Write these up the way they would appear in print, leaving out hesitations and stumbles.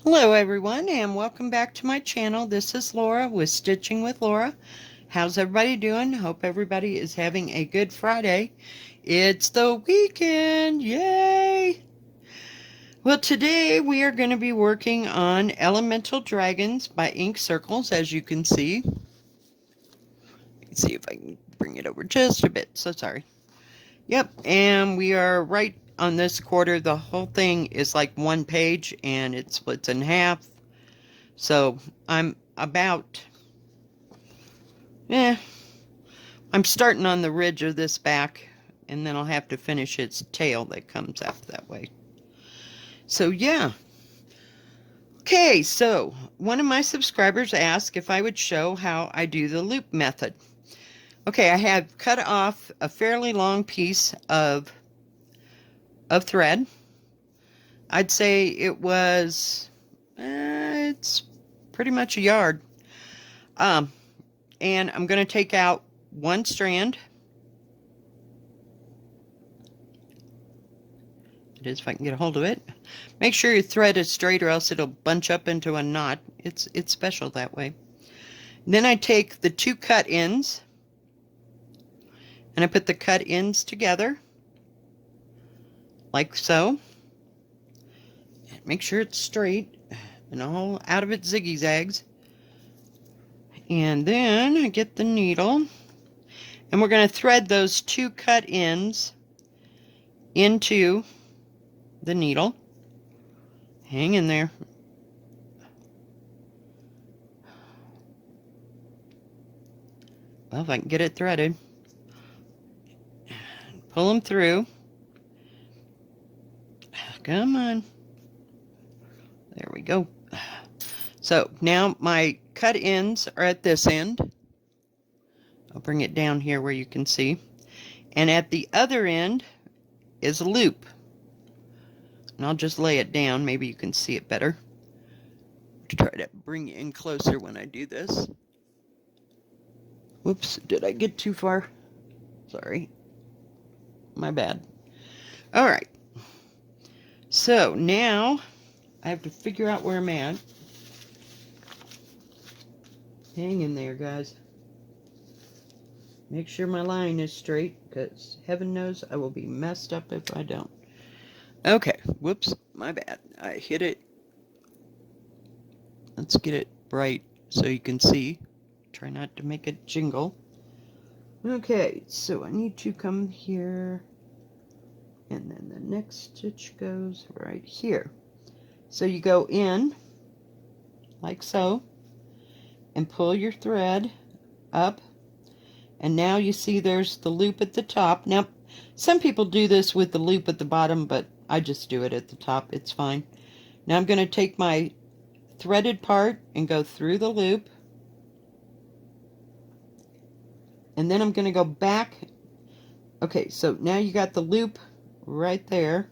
Hello everyone and welcome back to my channel. This is Laura with Stitching with Laura. How's everybody doing? Hope everybody is having a good Friday. It's the weekend, yay! Well, today we are going to be working on Elemental Dragons by Ink Circles, as you can see. Let's see if I can bring it over just a bit, so sorry. Yep, and we are right on this quarter. The whole thing is like one page and it splits in half. So I'm about, eh, I'm starting on the ridge of this back, and then I'll have to finish its tail that comes out that way. So yeah. Okay, so one of my subscribers asked if I would show how I do the loop method. Okay, I have cut off a fairly long piece of thread. I'd say it was, it's pretty much a yard. And I'm going to take out one strand. It is if I can get a hold of it. Make sure your thread is straight or else it'll bunch up into a knot. It's special that way. Then I take the two cut ends and I put the cut ends together like so. Make sure it's straight and all out of its ziggy zags. And then I get the needle and we're going to thread those two cut ends into the needle. Hang in there. Well, if I can get it threaded. Pull them through. Come on. There we go. So now my cut ends are at this end. I'll bring it down here where you can see. And at the other end is a loop. And I'll just lay it down. Maybe you can see it better. Try to bring it in closer when I do this. Whoops, did I get too far? Sorry. My bad. Alright. So now I have to figure out where I'm at. Hang in there, guys. Make sure my line is straight, because heaven knows I will be messed up if I don't. Okay, whoops, my bad. I hit it. Let's get it bright so you can see. Try not to make it jingle. Okay, so I need to come here, and then the next stitch goes right here. So you go in, like so, and pull your thread up. And now you see there's the loop at the top. Now, some people do this with the loop at the bottom, but I just do it at the top. It's fine. Now I'm going to take my threaded part and go through the loop. And then I'm going to go back. Okay, so now you got the loop right there.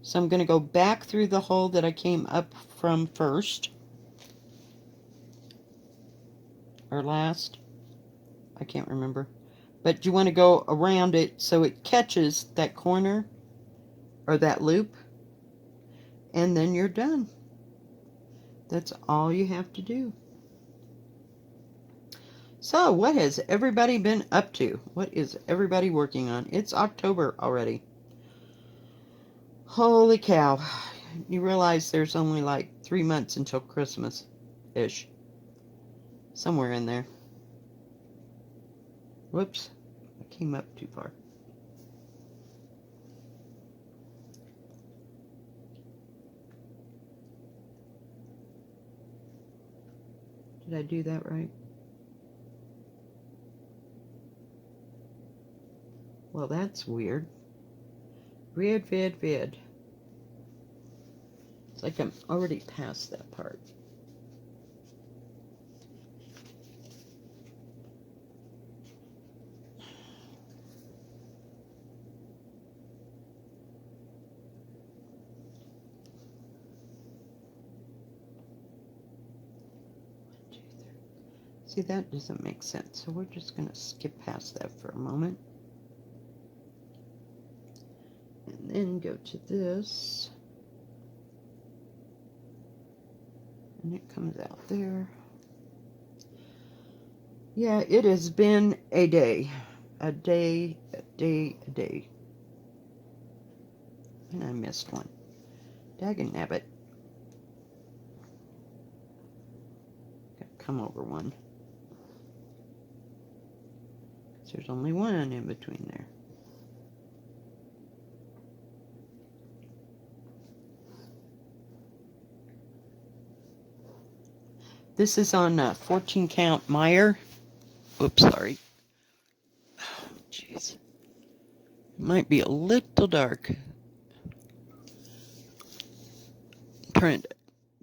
So I'm going to go back through the hole that I came up from first. Or last. I can't remember. But you want to go around it so it catches that corner or that loop. And then you're done. That's all you have to do. So, what has everybody been up to? What is everybody working on? It's October already. Holy cow. You realize there's only like 3 months until Christmas-ish. Somewhere in there. Whoops. I came up too far. Did I do that right? Well, that's weird. Vid. It's like I'm already past that part. See, that doesn't make sense, so we're just going to skip past that for a moment. And then go to this. And it comes out there. Yeah, it has been a day. A day, a day, a day. And I missed one. Dagnabbit. Gotta come over one. There's only one in between there. This is on 14 count Meyer. Oops, sorry. Oh, jeez. Might be a little dark. I'm trying to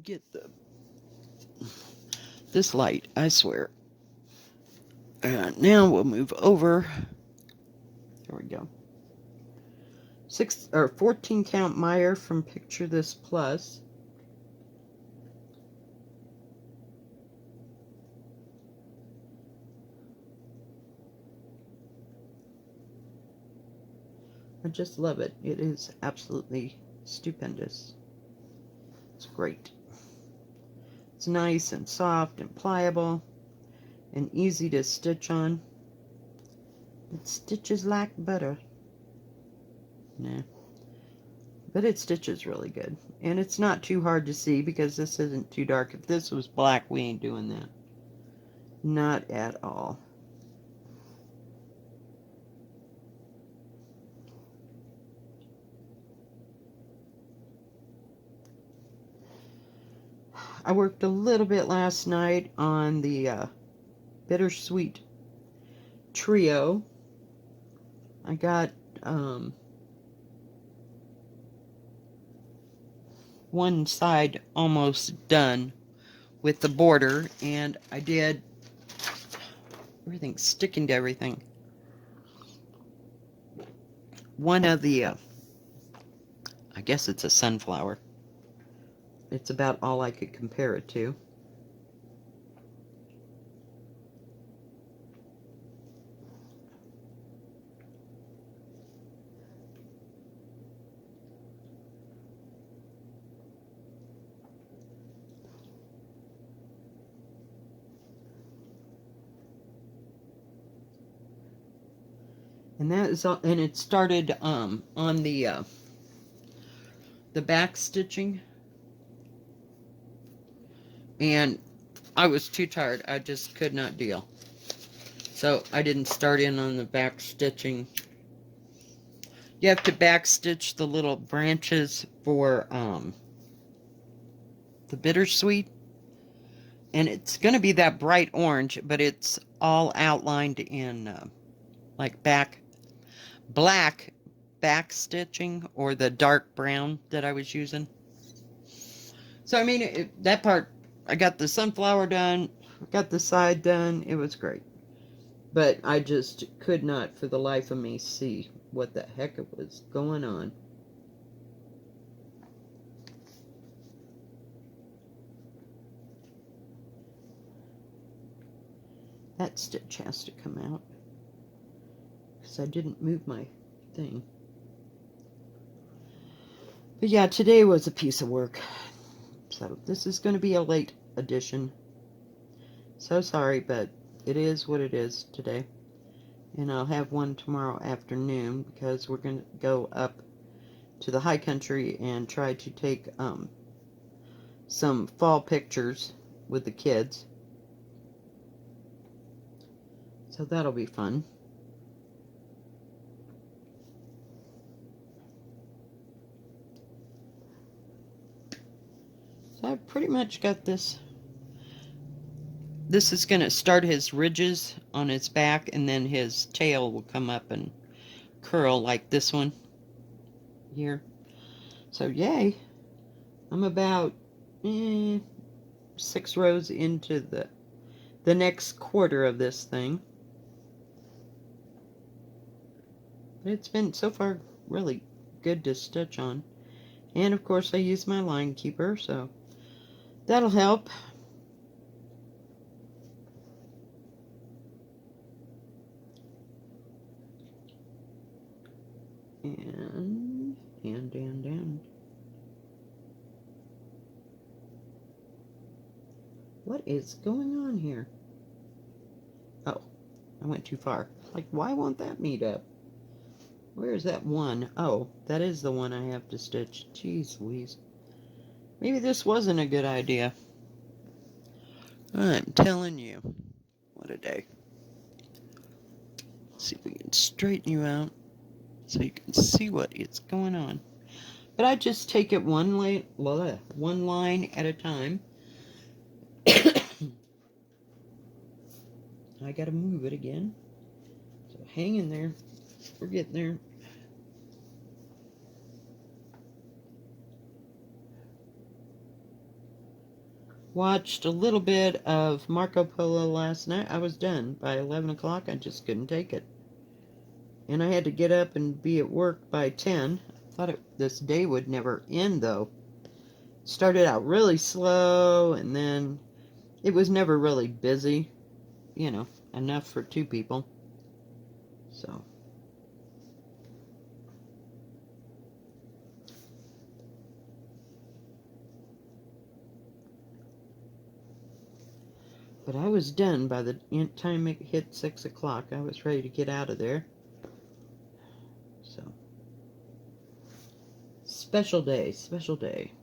get this light, I swear. Now we'll move over. There we go. 14 count Meyer from Picture This Plus. I just love it. It is absolutely stupendous. It's great. It's nice and soft and pliable and easy to stitch on. It stitches like butter. Nah. But it stitches really good. And it's not too hard to see because this isn't too dark. If this was black, we ain't doing that. Not at all. I worked a little bit last night on the Bittersweet Trio. I got one side almost done with the border, and I did everything sticking to everything. One of the I guess it's a sunflower. It's about all I could compare it to. And that is all, and it started on the back stitching, and I was too tired. I just could not deal. So I didn't start in on the back stitching. You have to back stitch the little branches for the bittersweet, and it's going to be that bright orange, but it's all outlined in like black back stitching, or the dark brown that I was using. So I mean, that part, I got the sunflower done, got the side done. It was great, but I just could not for the life of me see what the heck it was going on. That stitch has to come out because I didn't move my thing. But yeah, today was a piece of work. So this is going to be a late edition. So sorry, but it is what it is today. And I'll have one tomorrow afternoon because we're going to go up to the high country and try to take some fall pictures with the kids. So that'll be fun. So I've pretty much got this. This is going to start his ridges on his back, and then his tail will come up and curl like this one here. So yay. I'm about 6 rows into the next quarter of this thing. But it's been so far really good to stitch on. And of course I use my line keeper, so that'll help. And down. What is going on here? Oh, I went too far. Like, why won't that meet up? Where is that one? Oh, that is the one I have to stitch. Jeez Louise. Maybe this wasn't a good idea. I'm telling you. What a day. Let's see if we can straighten you out so you can see what is going on. But I just take it one line at a time. I gotta move it again. So hang in there. We're getting there. Watched a little bit of Marco Polo last night. I was done by 11 o'clock. I just couldn't take it. And I had to get up and be at work by 10. I thought this day would never end, though. Started out really slow, and then it was never really busy. You know, enough for 2 people. So. But I was done by the time it hit 6 o'clock. I was ready to get out of there. So. Special day, special day.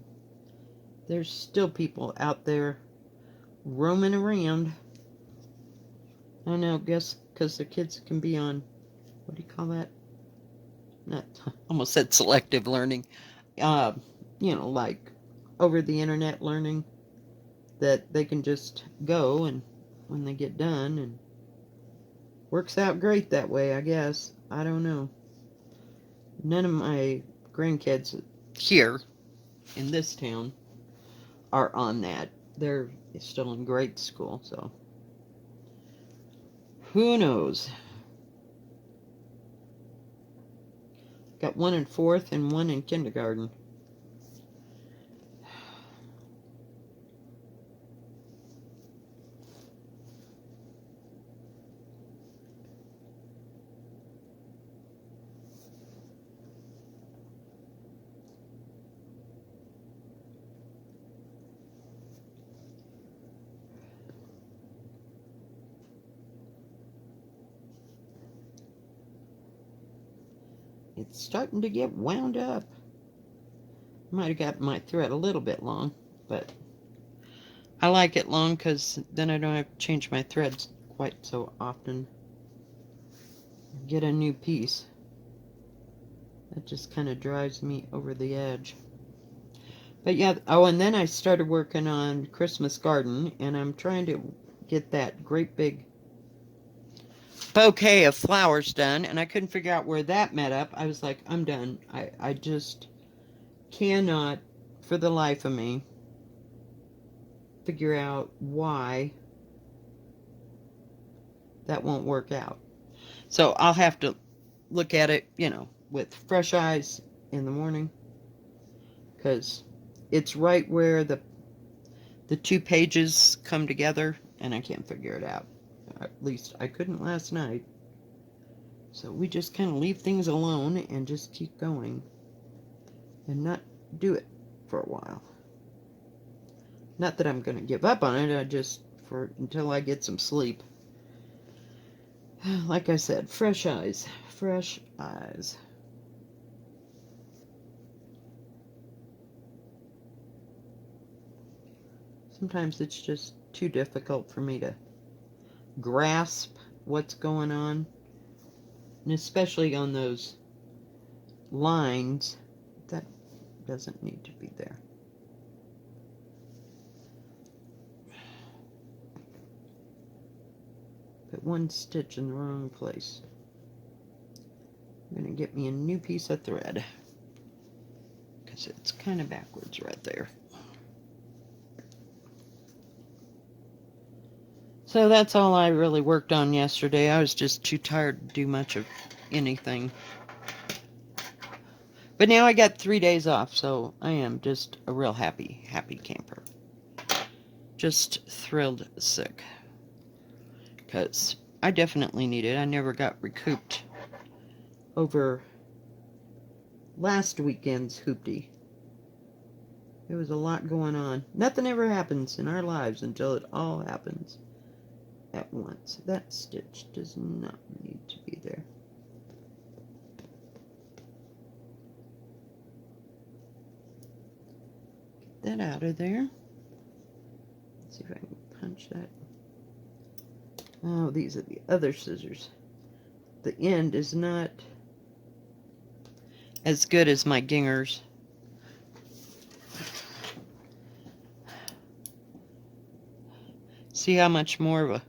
There's still people out there roaming around. I don't know, guess because the kids can be on, what do you call that? Not, almost said selective learning. You know, like over the internet learning, that they can just go and when they get done, and works out great that way, I guess. I don't know. None of my grandkids here in this town are on that. They're still in grade school, so who knows? Got one in 4th and one in kindergarten. It's starting to get wound up. Might have got my thread a little bit long, but I like it long because then I don't have to change my threads quite so often. Get a new piece. That just kind of drives me over the edge. But yeah, oh, and then I started working on Christmas garden, and I'm trying to get that great big bouquet of flowers done, and I couldn't figure out where that met up. I was like, I'm done. I just cannot, for the life of me, figure out why that won't work out. So I'll have to look at it, you know, with fresh eyes in the morning, because it's right where the 2 pages come together, and I can't figure it out. At least I couldn't last night. So we just kind of leave things alone and just keep going and not do it for a while. Not that I'm going to give up on it, I just, until I get some sleep. Like I said, fresh eyes, fresh eyes. Sometimes it's just too difficult for me to grasp what's going on, and especially on those lines that doesn't need to be there. Put one stitch in the wrong place. I'm going to get me a new piece of thread because it's kind of backwards right there. So that's all I really worked on yesterday. I was just too tired to do much of anything. But now I got 3 days off, so I am just a real happy camper. Just thrilled sick. Because I definitely need it. I never got recouped over last weekend's hoopty. It There was a lot going on. Nothing ever happens in our lives until it all happens at once. That stitch does not need to be there. Get that out of there. Let's see if I can punch that. Oh, these are the other scissors. The end is not as good as my gingers. See how much more of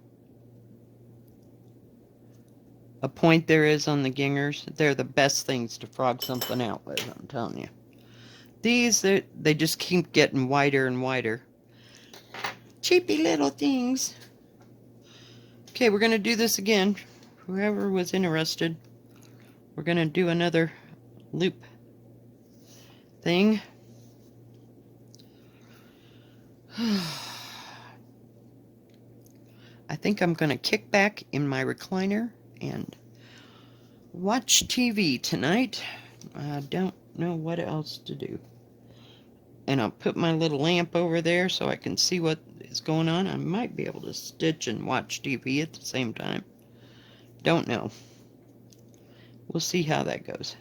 a point there is on the gingers? They're the best things to frog something out with, I'm telling you. These, they just keep getting wider and wider. Cheapy little things. Okay, we're going to do this again. Whoever was interested, we're going to do another loop thing. I think I'm going to kick back in my recliner and watch TV tonight. I don't know what else to do. And I'll put my little lamp over there so I can see what is going on. I might be able to stitch and watch TV at the same time. Don't know. We'll see how that goes.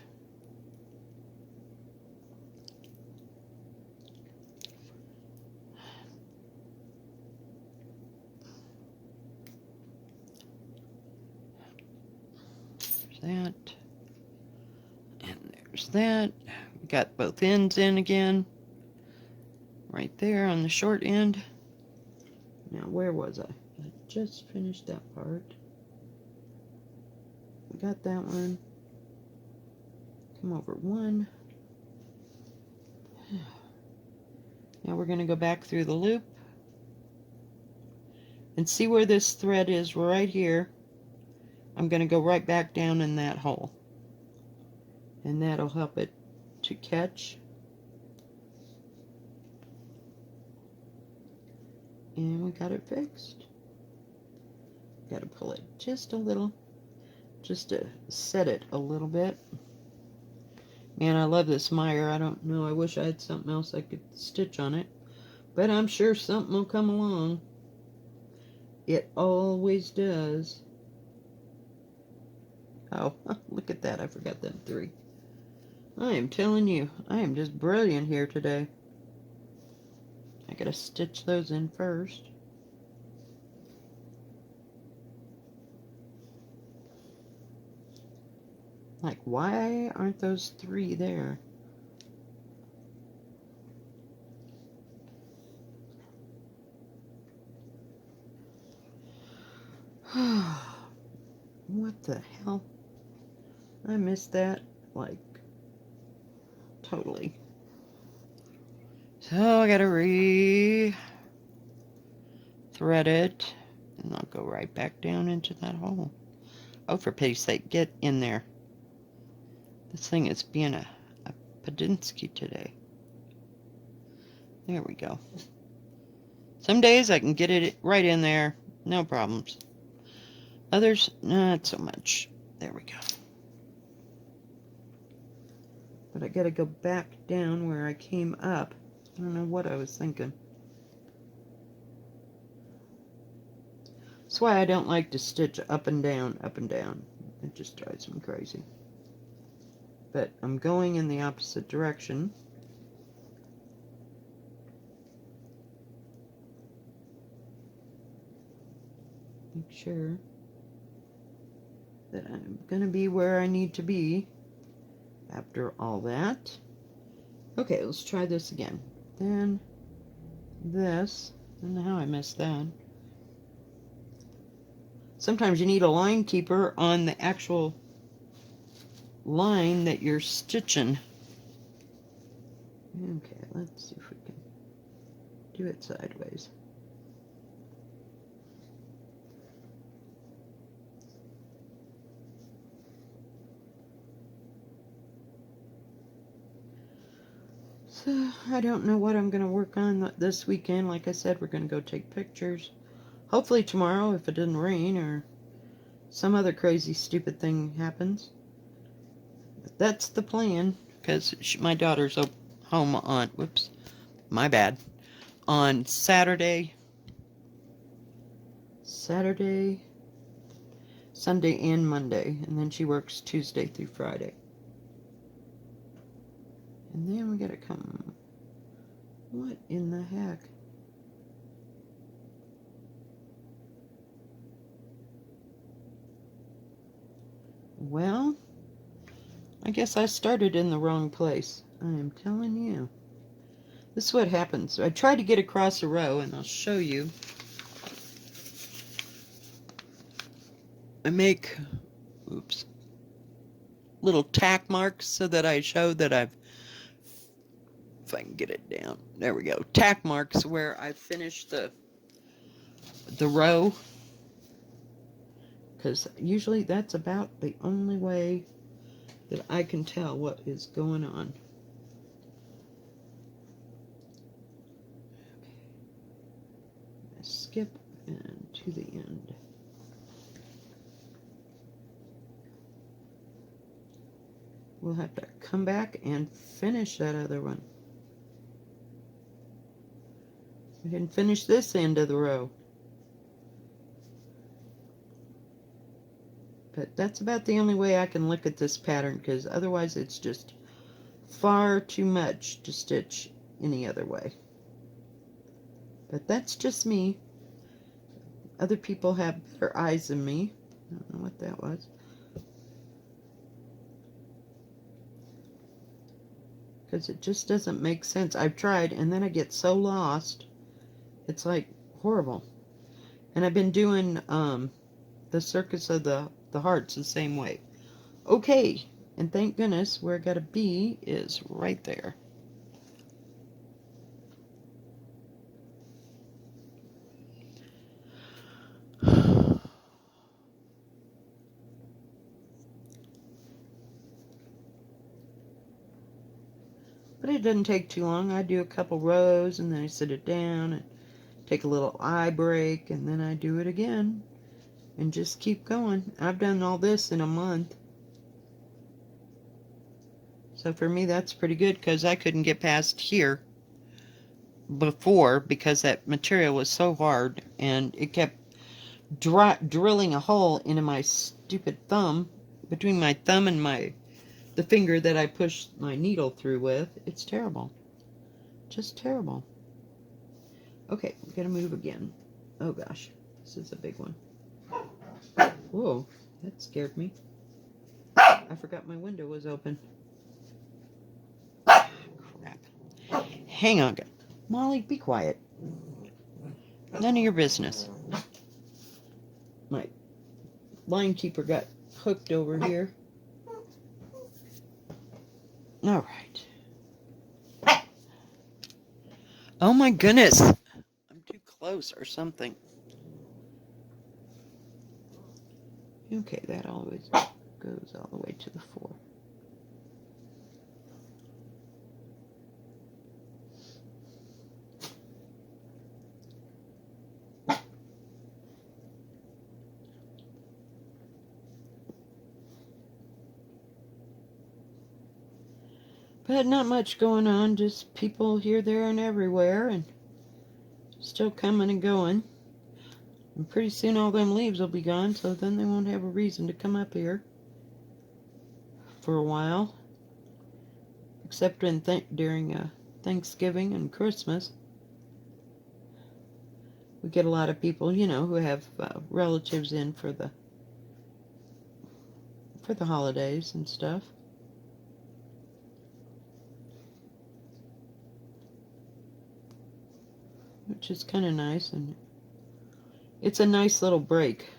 There's that. And there's that. We got both ends in again. Right there on the short end. Now, where was I? I just finished that part. We got that one. Come over one. Now we're going to go back through the loop and see where this thread is right here. I'm going to go right back down in that hole, and that'll help it to catch. And we got it fixed. Got to pull it just a little, just to set it a little bit. Man, I love this Meyer. I don't know, I wish I had something else I could stitch on it, but I'm sure something will come along. It always does. Oh, look at that. I forgot them three. I am telling you, I am just brilliant here today. I gotta stitch those in first. Like, why aren't those three there? What the hell? I missed that, like, totally. So I gotta re-thread it, and I'll go right back down into that hole. Oh, for pity's sake, get in there. This thing is being a Padinsky today. There we go. Some days I can get it right in there, no problems. Others, not so much. There we go. But I gotta go back down where I came up. I don't know what I was thinking. That's why I don't like to stitch up and down, up and down. It just drives me crazy. But I'm going in the opposite direction. Make sure that I'm going to be where I need to be after all that. Okay, let's try this again. Then this. I don't know how I missed that. Sometimes you need a line keeper on the actual line that you're stitching. Okay, let's see if we can do it sideways. So, I don't know what I'm going to work on this weekend. Like I said, we're going to go take pictures. Hopefully tomorrow, if it doesn't rain or some other crazy stupid thing happens. But that's the plan, because my daughter's home on, my bad, on Saturday, Sunday, and Monday. And then she works Tuesday through Friday. And then we gotta come. What in the heck? Well, I guess I started in the wrong place. I am telling you. This is what happens. I tried to get across a row, and I'll show you. I make, oops, little tack marks so that I show that I've, if I can get it down, there we go, tack marks where I finished the row, because usually that's about the only way that I can tell what is going on. Okay. Skip and to the end. We'll have to come back and finish that other one. We can finish this end of the row. But that's about the only way I can look at this pattern, because otherwise it's just far too much to stitch any other way. But that's just me. Other people have better eyes than me. I don't know what that was. Because it just doesn't make sense. I've tried, and then I get so lost. It's like horrible. And I've been doing the Circus of the Hearts the same way. Okay, and thank goodness where I gotta be is right there. But it doesn't take too long. I do a couple rows, and then I sit it down and take a little eye break, and then I do it again and just keep going. I've done all this in a month. So for me, that's pretty good, because I couldn't get past here before because that material was so hard, and it kept drilling a hole into my stupid thumb, between my thumb and the finger that I push my needle through with. It's terrible. Just terrible. Okay, I'm gonna move again. Oh gosh, this is a big one. Whoa, that scared me. I forgot my window was open. Crap. Hang on. Molly, be quiet. None of your business. My line keeper got hooked over here. All right. Oh my goodness. I'm too close or something. Okay, that always goes all the way to the 4. But not much going on, just people here, there, and everywhere, and still coming and going. And pretty soon all them leaves will be gone, so then they won't have a reason to come up here for a while. Except when during Thanksgiving and Christmas. We get a lot of people, you know, who have relatives in for the holidays and stuff. Which is kind of nice, and it's a nice little break,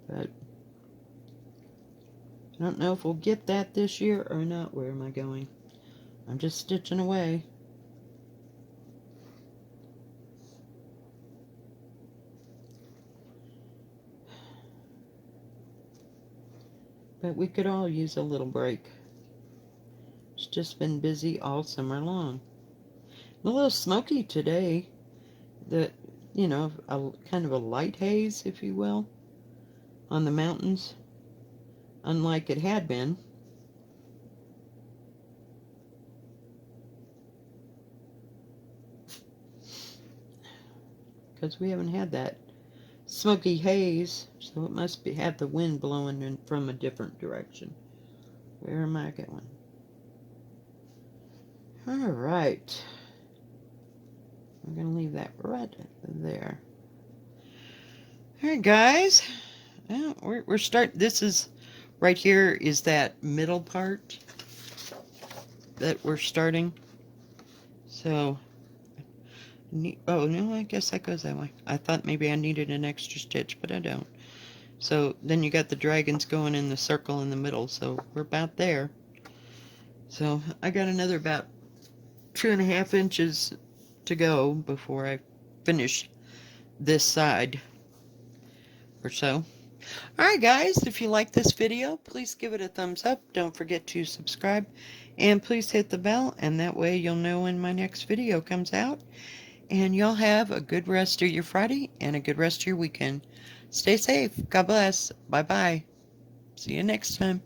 but I don't know if we'll get that this year or not. Where am I going? I'm just stitching away. But we could all use a little break. It's just been busy all summer long. A little smoky today. You know, kind of a light haze, if you will, on the mountains, unlike it had been. because we haven't had that smoky haze, so it must have the wind blowing in from a different direction. Where am I going? All right. I'm going to leave that right there. All right, guys. We're starting. This is right here is that middle part that we're starting. So, oh no, I guess that goes that way. I thought maybe I needed an extra stitch, but I don't. So then you got the dragons going in the circle in the middle. So we're about there. So I got another about 2.5 inches to go before I finish this side or so. Alright guys, if you like this video, please give it a thumbs up. Don't forget to subscribe. And please hit the bell, and that way you'll know when my next video comes out. And y'all have a good rest of your Friday and a good rest of your weekend. Stay safe. God bless. Bye-bye. See you next time.